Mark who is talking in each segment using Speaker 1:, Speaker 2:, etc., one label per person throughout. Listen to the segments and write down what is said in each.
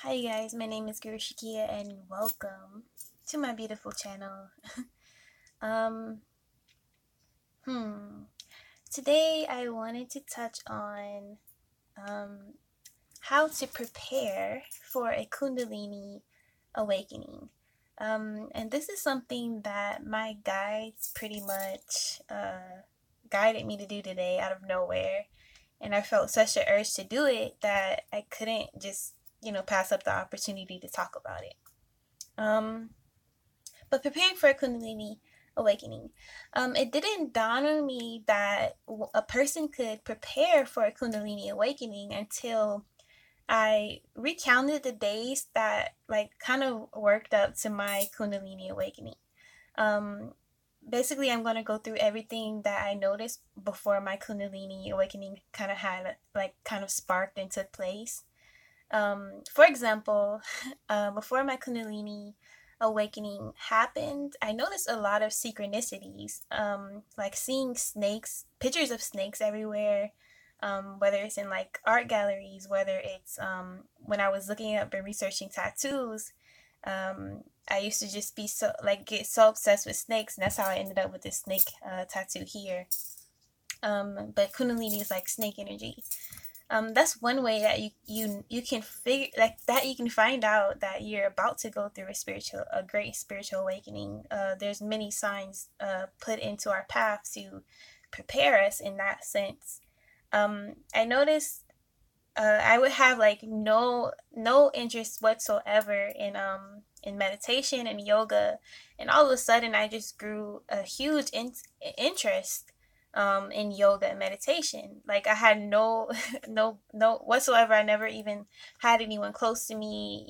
Speaker 1: Hi you guys, my name is Guru Shakia and welcome to my beautiful channel. um, Today I wanted to touch on um, how to prepare for a Kundalini awakening. And this is something that my guides pretty much guided me to do today out of nowhere. And I felt such an urge to do it that I couldn't just, pass up the opportunity to talk about it. Um, but preparing for a Kundalini awakening, it didn't dawn on me that a person could prepare for a Kundalini awakening until I recounted the days that kind of worked up to my Kundalini awakening. Um, Basically, I'm going to go through everything that I noticed before my Kundalini awakening kind of had kind of sparked and took place. For example, before my Kundalini awakening happened, I noticed a lot of synchronicities, like seeing snakes, pictures of snakes everywhere, whether it's in like art galleries, whether it's when I was looking up and researching tattoos. I used to just be get so obsessed with snakes, and that's how I ended up with this snake tattoo here. But Kundalini is like snake energy. That's one way that you can figure that you can find out that you're about to go through a great spiritual awakening. There's many signs put into our path to prepare us in that sense. I noticed I would have like no interest whatsoever in meditation and yoga, and all of a sudden I just grew a huge interest in yoga and meditation. Like I had no no whatsoever. I never even had anyone close to me,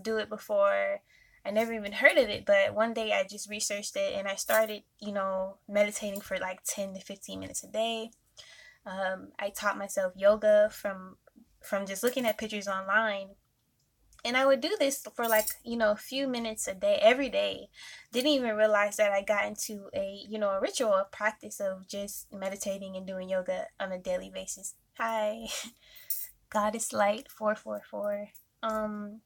Speaker 1: do it before. I never even heard of it, but one day I just researched it and I started, meditating for like 10 to 15 minutes a day. I taught myself yoga from just looking at pictures online. And I would do this for a few minutes a day, every day. Didn't even realize that I got into a ritual, a practice of just meditating and doing yoga on a daily basis. Hi, Goddess Light 444. I'm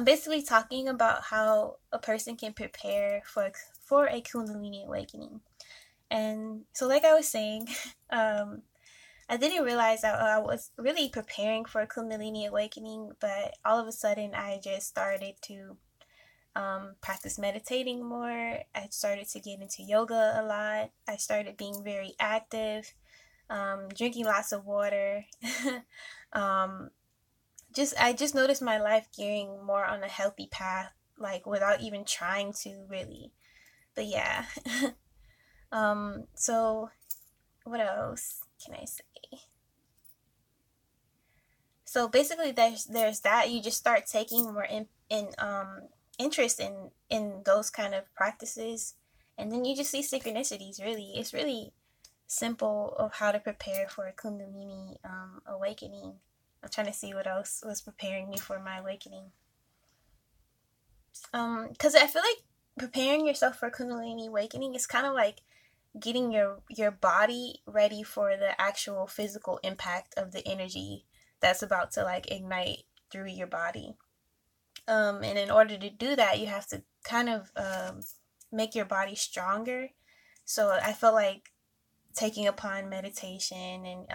Speaker 1: basically talking about how a person can prepare for a Kundalini awakening. And so, like I was saying, I didn't realize that I was really preparing for a Kundalini awakening, but all of a sudden I just started to practice meditating more. I started to get into yoga a lot. I started being very active, drinking lots of water. um, I just noticed my life gearing more on a healthy path, like without even trying to really. But yeah. So what else can I say? So basically, there's that. You just start taking more interest in those kind of practices, and then you just see synchronicities. Really, it's really simple of how to prepare for a Kundalini awakening. I'm trying to see what else was preparing me for my awakening. Because I feel like preparing yourself for Kundalini awakening is kind of like getting your body ready for the actual physical impact of the energy that's about to like ignite through your body. And in order to do that, you have to kind of make your body stronger. So I felt like taking upon meditation and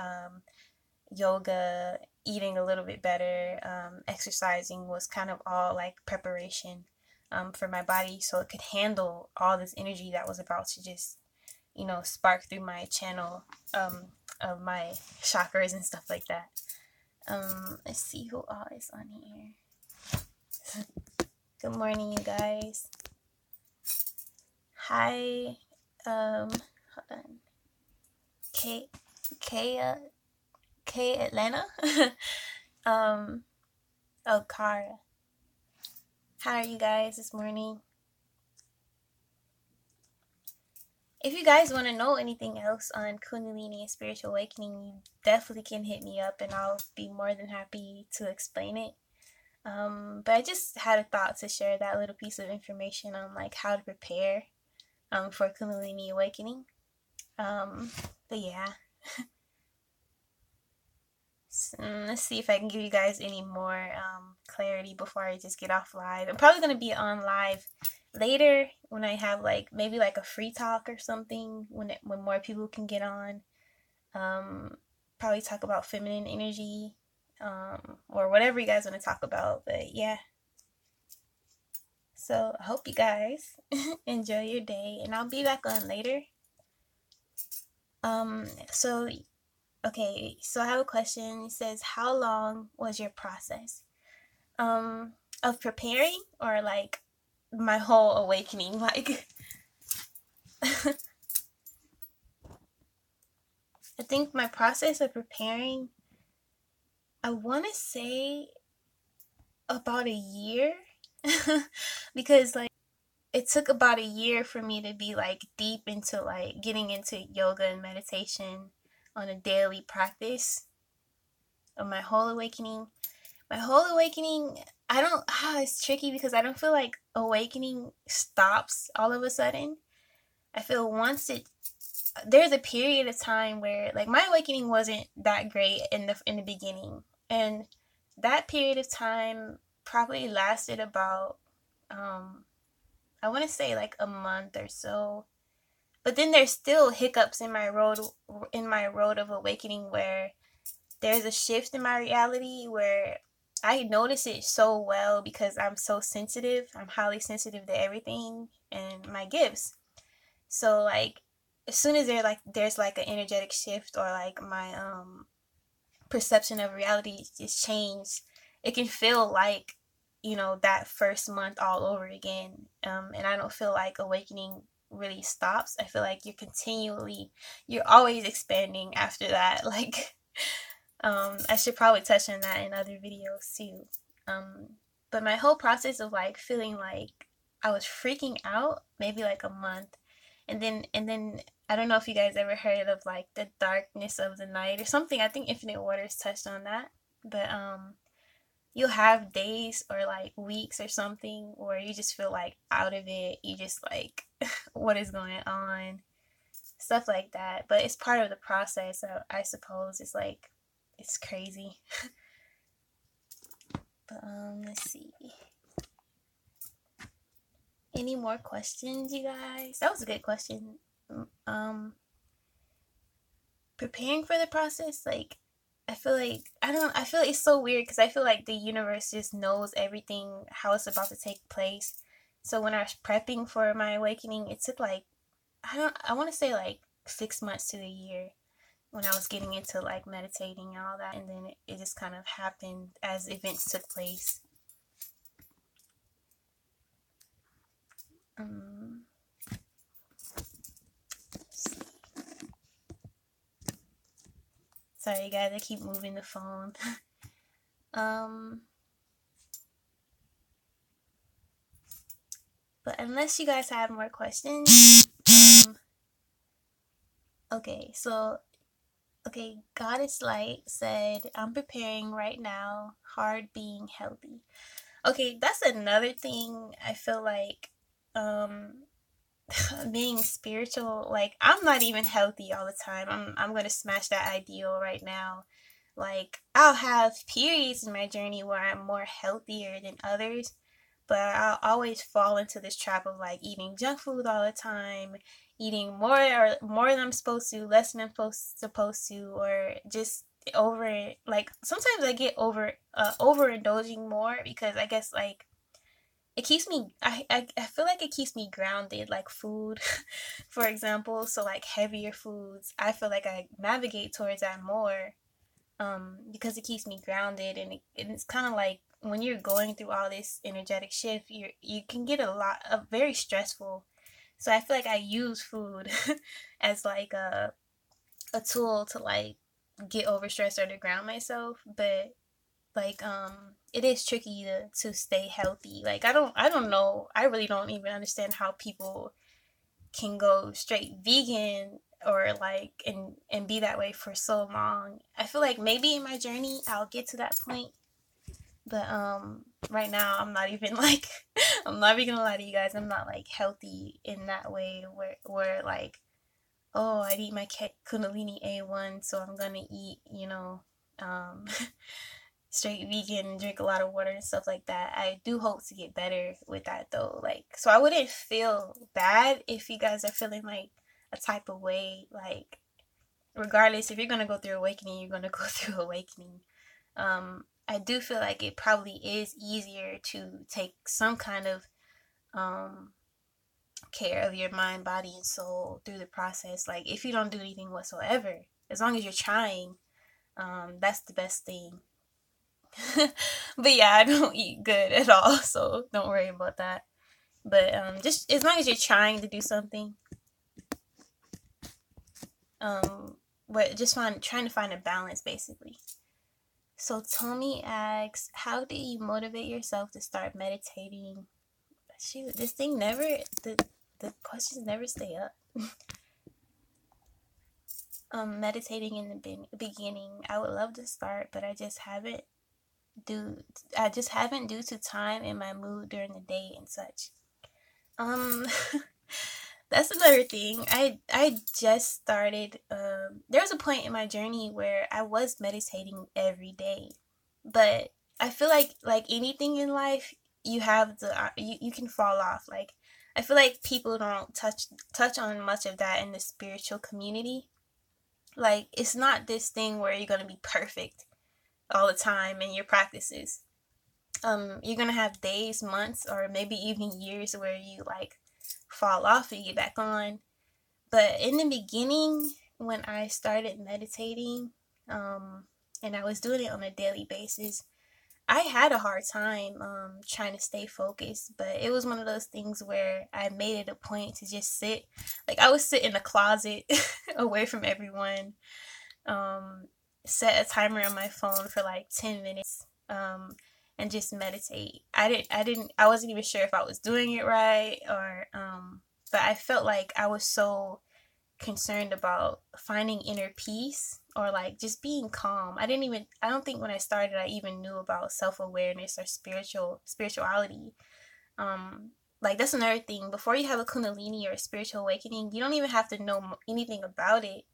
Speaker 1: yoga, eating a little bit better, exercising was kind of all like preparation for my body so it could handle all this energy that was about to just spark through my channel of my chakras and stuff like that. Let's see who all is on here. Good morning, you guys. Hi, hold on. K, K Atlanta. um, oh, Cara. How are you guys this morning? If you guys want to know anything else on Kundalini and spiritual awakening, you definitely can hit me up and I'll be more than happy to explain it. But I just had a thought to share that little piece of information on like how to prepare for Kundalini awakening. But yeah. let's see if I can give you guys any more clarity before I just get off live. I'm probably gonna be on live later when I have like maybe like a free talk or something when more people can get on. Probably talk about feminine energy, or whatever you guys want to talk about. But yeah, so I hope you guys enjoy your day, and I'll be back on later. So okay, so I have a question. It says, how long was your process of preparing, or like my whole awakening? Like, I think my process of preparing, I want to say about a year, because like it took about a year for me to be like deep into like getting into yoga and meditation on a daily practice of my whole awakening. My whole awakening, I don't, it's tricky because I don't feel like awakening stops all of a sudden. I feel there's a period of time where like my awakening wasn't that great in the beginning, and that period of time probably lasted about I want to say like a month or so. But then there's still hiccups in my road of awakening, where there's a shift in my reality where I notice it so well because I'm so sensitive. I'm highly sensitive to everything and my gifts. So like as soon as there's like an energetic shift, or like my perception of reality is changed, it can feel like, that first month all over again. And I don't feel like awakening really stops. I feel like you're always expanding after that. Like, I should probably touch on that in other videos too. But my whole process of like feeling like I was freaking out, maybe like a month. And then I don't know if you guys ever heard of like the darkness of the night or something. I think Infinite Waters touched on that. But you'll have days or like weeks or something where you just feel like out of it. You just like, what is going on? Stuff like that. But it's part of the process. So I suppose it's like, it's crazy. But let's see. Any more questions, you guys? That was a good question. Preparing for the process, like, I feel like I feel it's so weird because I feel like the universe just knows everything, how it's about to take place. So when I was prepping for my awakening, it took like, I want to say like 6 months to a year, when I was getting into like meditating and all that, and then it just kind of happened as events took place. Sorry guys, I keep moving the phone. But unless you guys have more questions, okay, Goddess Light said, I'm preparing right now, hard being healthy. Okay, that's another thing I feel like, being spiritual, like, I'm not even healthy all the time. I'm gonna smash that ideal right now. Like, I'll have periods in my journey where I'm more healthier than others, but I'll always fall into this trap of like eating junk food all the time, eating more than I'm supposed to, less than I'm supposed to, or just over, like, sometimes I get overindulging more, because I guess like it keeps me, I feel like it keeps me grounded, like food, for example. So like heavier foods, I feel like I navigate towards that more, because it keeps me grounded, and it's kind of like when you're going through all this energetic shift, you can get very stressful. So I feel like I use food as like a tool to like get over stress or to ground myself. But like it is tricky to stay healthy. Like I don't know, I really don't even understand how people can go straight vegan, or like and be that way for so long. I feel like maybe in my journey I'll get to that point, but right now I'm not even like I'm not even gonna lie to you guys, I'm not like healthy in that way, where like, oh, I'd eat my Kundalini A1, so I'm gonna eat, straight vegan, drink a lot of water and stuff like that. I do hope to get better with that though. Like, so I wouldn't feel bad if you guys are feeling like a type of way. Like, regardless, if you're gonna go through awakening, you're gonna go through awakening. I do feel like it probably is easier to take some kind of care of your mind, body, and soul through the process. Like, if you don't do anything whatsoever, as long as you're trying, that's the best thing. But yeah, I don't eat good at all, so don't worry about that. But just as long as you're trying to do something, but just trying to find a balance, basically. So Tommy asks, how do you motivate yourself to start meditating? Shoot, this thing never, the questions never stay up. Meditating in the beginning, I would love to start, but I just haven't due to time and my mood during the day and such. That's another thing. I just started. There was a point in my journey where I was meditating every day, but I feel like anything in life, you have you can fall off. Like, I feel like people don't touch on much of that in the spiritual community. Like, it's not this thing where you're gonna be perfect all the time in your practices. You're gonna have days, months, or maybe even years where you like fall off and get back on. But in the beginning, when I started meditating, and I was doing it on a daily basis, I had a hard time trying to stay focused. But it was one of those things where I made it a point to just sit. Like, I would sit in the closet away from everyone. Set a timer on my phone for like 10 minutes, and just meditate. I wasn't even sure if I was doing it right, or but I felt like I was so concerned about finding inner peace, or like just being calm. I don't think when I started I even knew about self-awareness or spirituality. Like, that's another thing. Before you have a Kundalini or a spiritual awakening, you don't even have to know anything about it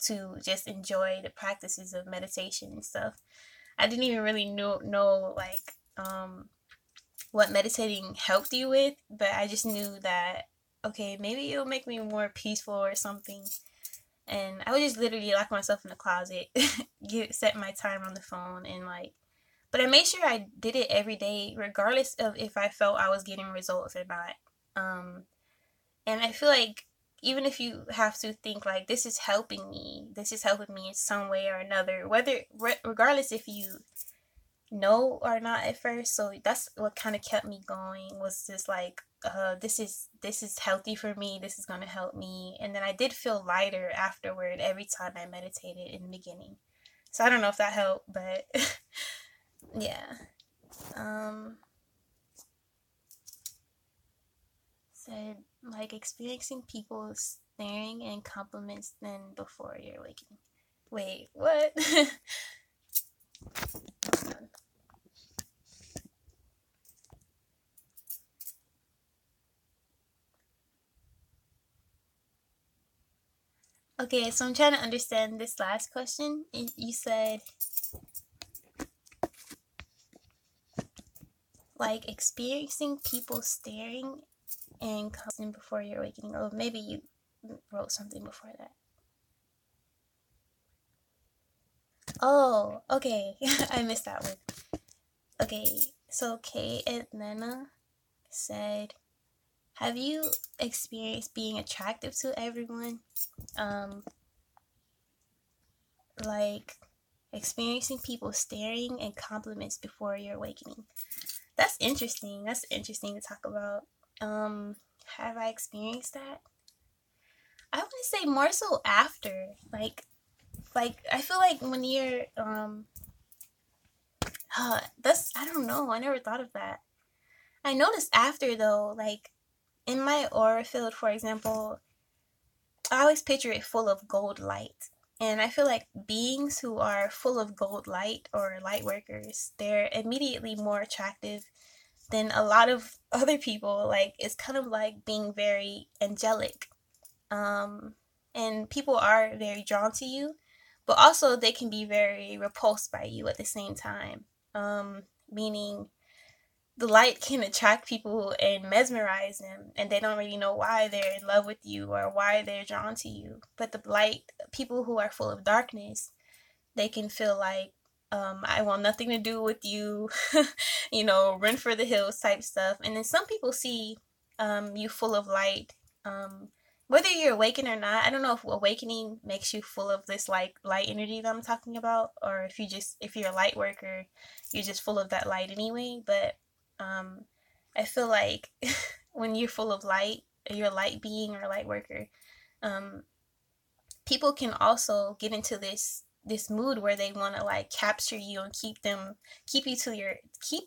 Speaker 1: to just enjoy the practices of meditation and stuff. I didn't even really know like what meditating helped you with, but I just knew that, okay, maybe it'll make me more peaceful or something. And I would just literally lock myself in the closet, set my timer on the phone, and like, but I made sure I did it every day, regardless of if I felt I was getting results or not. And I feel like even if you have to think like, this is helping me in some way or another, regardless if you know or not at first. So that's what kind of kept me going, was just like, this is healthy for me, this is going to help me. And then I did feel lighter afterward every time I meditated in the beginning. So I don't know if that helped, but yeah. Said, like, experiencing people staring and compliments then before your awakening. Wait, what? Okay, so I'm trying to understand this last question. You said, like, experiencing people staring and compliments before your awakening. Oh, maybe you wrote something before that. Oh, okay. I missed that one. Okay, so Kay and Nana said, have you experienced being attractive to everyone? Like, experiencing people staring and compliments before your awakening. That's interesting. That's interesting to talk about. Have I experienced that? I would say more so after. Like I feel like when you're that's, I don't know. I never thought of that. I noticed after though, like in my aura field, for example, I always picture it full of gold light. And I feel like beings who are full of gold light, or light workers, they're immediately more attractive than a lot of other people. Like, it's kind of like being very angelic. And people are very drawn to you. but also they can be very repulsed by you at the same time. Meaning the light can attract people and mesmerize them, and they don't really know why they're in love with you or why they're drawn to you. But the light, people who are full of darkness, they can feel like, I want nothing to do with you, run for the hills type stuff. And then some people see you full of light, um, whether you're awakened or not. I don't know if awakening makes you full of this like light energy that I'm talking about, or if you're a light worker, you're just full of that light anyway. But um, I feel like when you're full of light, you're a light being or a light worker, um, people can also get into this mood where they want to like capture you and keep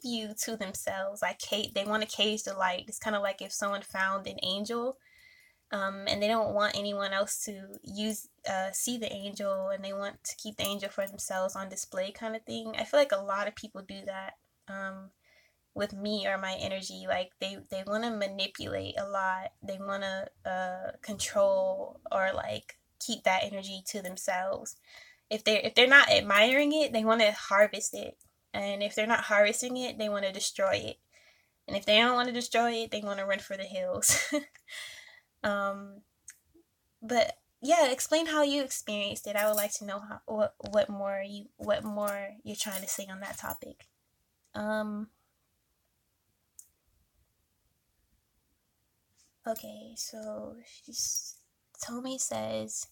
Speaker 1: you to themselves. Like they want to cage the light. It's kind of like if someone found an angel, and they don't want anyone else to see the angel, and they want to keep the angel for themselves on display, kind of thing. I feel like a lot of people do that, with me or my energy. Like they want to manipulate a lot. They want to control or like keep that energy to themselves. If they're not admiring it, they want to harvest it. And if they're not harvesting it, they want to destroy it. And if they don't want to destroy it, they want to run for the hills. um but yeah, explain how you experienced it. I would like to know what more you're trying to say on that topic. um Okay, so Tommy says,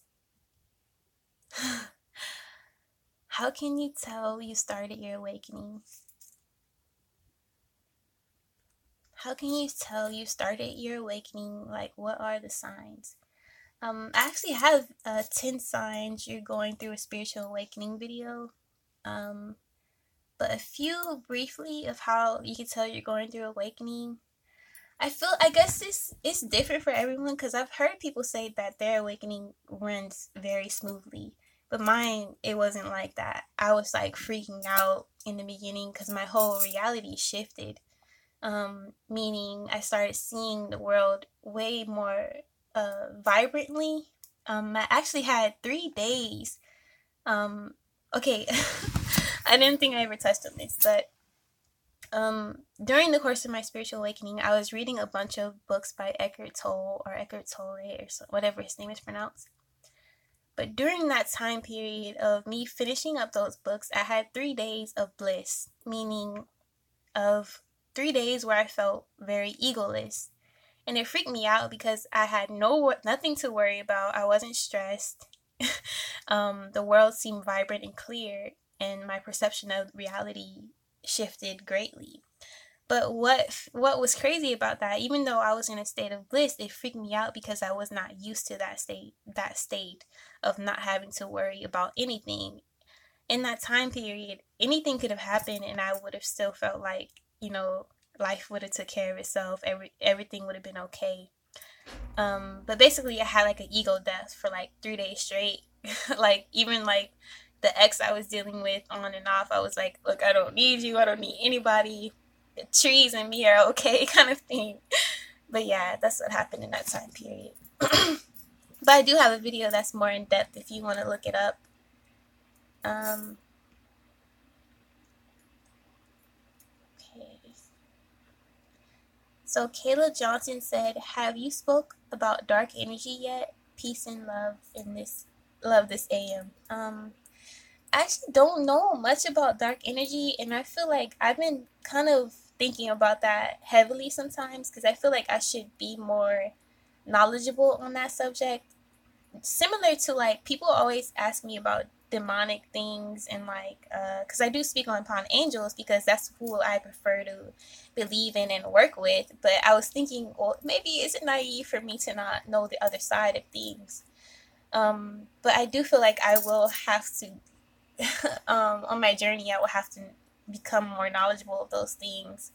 Speaker 1: how can you tell you started your awakening? How can you tell you started your awakening? Like, what are the signs? I actually have 10 signs you're going through a spiritual awakening video. Um, but a few briefly of how you can tell you're going through awakening. I guess this is different for everyone, because I've heard people say that their awakening runs very smoothly, but mine, it wasn't like that. I was like freaking out in the beginning because my whole reality shifted. Meaning I started seeing the world way more vibrantly. I actually had 3 days. Okay, I didn't think I ever touched on this, but during the course of my spiritual awakening, I was reading a bunch of books by Eckhart Tolle or Eckhart Tolle or whatever his name is pronounced. But during that time period of me finishing up those books, I had 3 days of bliss, meaning of 3 days where I felt very egoless. And it freaked me out because I had nothing to worry about. I wasn't stressed. The world seemed vibrant and clear, and my perception of reality shifted greatly. But what was crazy about that, even though I was in a state of bliss, it freaked me out because I was not used to that state of not having to worry about anything. In that time period, anything could have happened and I would have still felt like, life would have took care of itself. Everything would have been okay. But basically I had like an ego death for like 3 days straight. Like even like the ex I was dealing with on and off, I was like, look, I don't need you, I don't need anybody. The trees and me are okay, kind of thing. But yeah, that's what happened in that time period. But I do have a video that's more in depth if you want to look it up. Okay. So Kayla Johnson said, have you spoke about dark energy yet? Peace and love in this AM. I actually don't know much about dark energy, and I feel like I've been kind of thinking about that heavily sometimes because I feel like I should be more knowledgeable on that subject. Similar to like people always ask me about demonic things and like because I do speak upon angels because that's who I prefer to believe in and work with. But I was thinking, well, maybe is it naive for me to not know the other side of things? But I do feel like I will have to on my journey, I will have to become more knowledgeable of those things.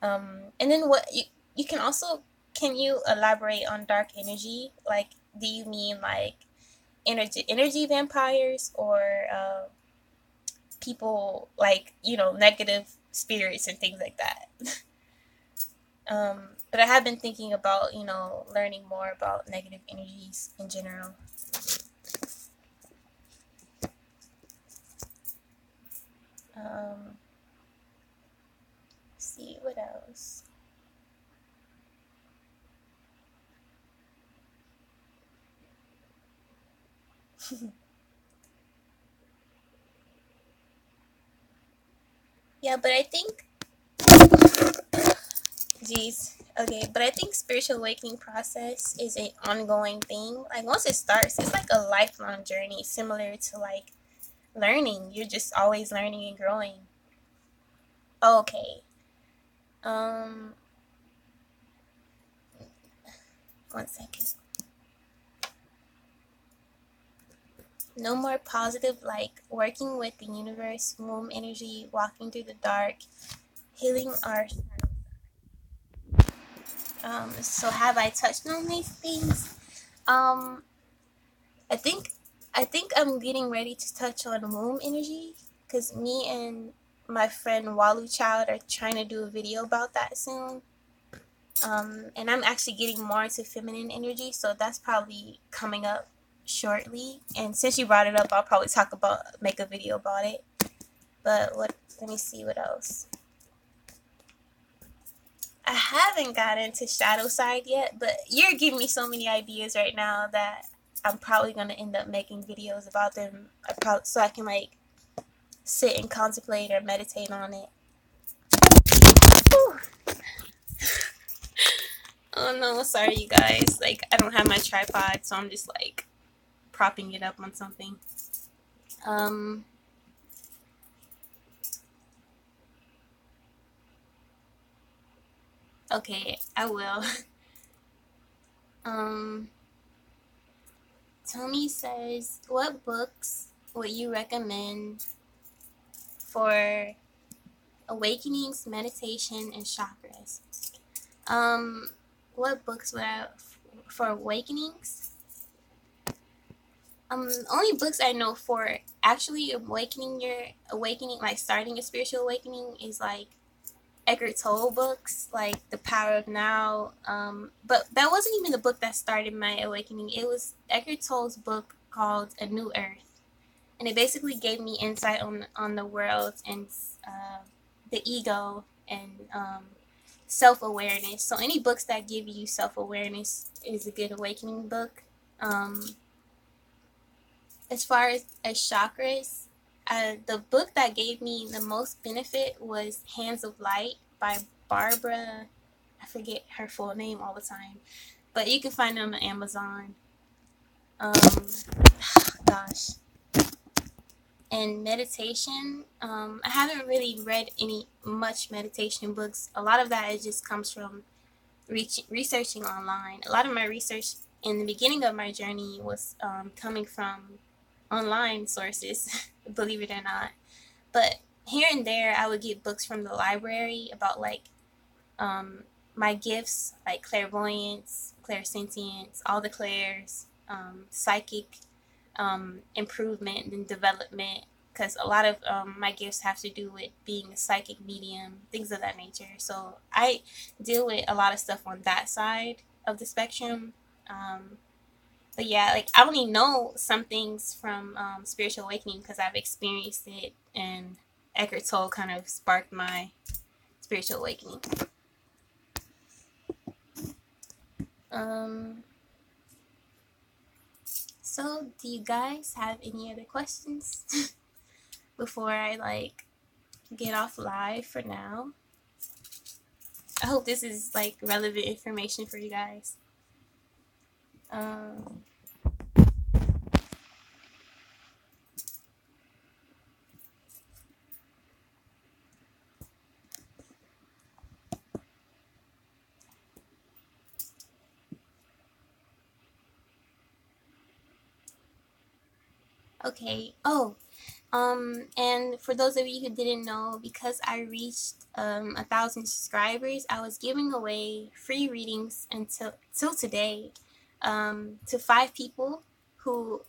Speaker 1: And then what you can also, can you elaborate on dark energy? Like, do you mean like energy vampires or people like negative spirits and things like that? But I have been thinking about learning more about negative energies in general. Let's see what else. Yeah, but I think, geez, okay, but I think spiritual awakening process is an ongoing thing. Like once it starts, it's like a lifelong journey, similar to like learning. You're just always learning and growing. Okay. Um, 1 second. No more positive, like working with the universe, womb energy, walking through the dark, healing our. So have I touched on these things? Um, I think I think I'm getting ready to touch on womb energy because me and my friend Walu Child are trying to do a video about that soon. And I'm actually getting more into feminine energy, so that's probably coming up shortly. And since you brought it up, I'll probably make a video about it. But what? Let me see what else. I haven't gotten to shadow side yet, but you're giving me so many ideas right now that I'm probably gonna end up making videos about them. So I can like sit and contemplate or meditate on it. Whew. Oh no, sorry you guys. Like I don't have my tripod, so I'm just like propping it up on something. Um. Okay, I will. Um. Tony says, "What books would you recommend for awakenings, meditation, and chakras?" Um, what books would I for awakenings? Only books I know for actually awakening, like starting a spiritual awakening, is like Eckhart Tolle books, like The Power of Now. But that wasn't even the book that started my awakening. It was Eckhart Tolle's book called A New Earth, and it basically gave me insight on the world and the ego and self-awareness. So any books that give you self-awareness is a good awakening book. As far as chakras, the book that gave me the most benefit was Hands of Light by Barbara. I forget her full name all the time, but you can find it on Amazon. um Gosh. And meditation, I haven't really read any much meditation books. A lot of that it just comes from researching online. A lot of my research in the beginning of my journey was coming from online sources, believe it or not. But here and there, I would get books from the library about like my gifts, like clairvoyance, clairsentience, all the clairs, psychic improvement and development. Because a lot of my gifts have to do with being a psychic medium, things of that nature. So I deal with a lot of stuff on that side of the spectrum. Um, but yeah, like I only know some things from spiritual awakening because I've experienced it, and Eckhart Tolle kind of sparked my spiritual awakening. Um, so do you guys have any other questions before I like get off live for now? I hope this is like relevant information for you guys. Um, okay. Oh, and for those of you who didn't know, because I reached 1,000 subscribers, I was giving away free readings till today to 5 people who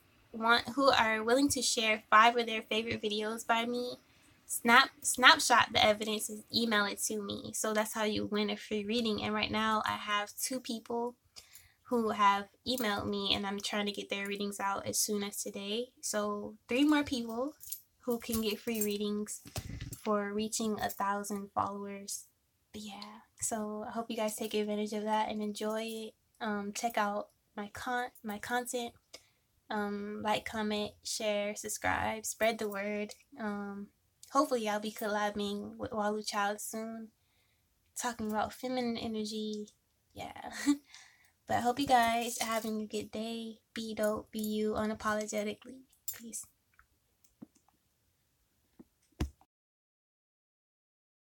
Speaker 1: who are willing to share 5 of their favorite videos by me. Snapshot the evidence and email it to me. So that's how you win a free reading. And right now I have 2 people who have emailed me, and I'm trying to get their readings out as soon as today. So 3 more people who can get free readings for reaching 1,000 followers. But yeah, so I hope you guys take advantage of that and enjoy it. Check out my content. Like, comment, share, subscribe, spread the word. Hopefully I'll be collabing with Walu Child soon, talking about feminine energy. Yeah. But I hope you guys are having a good day. Be dope, be you unapologetically. Peace.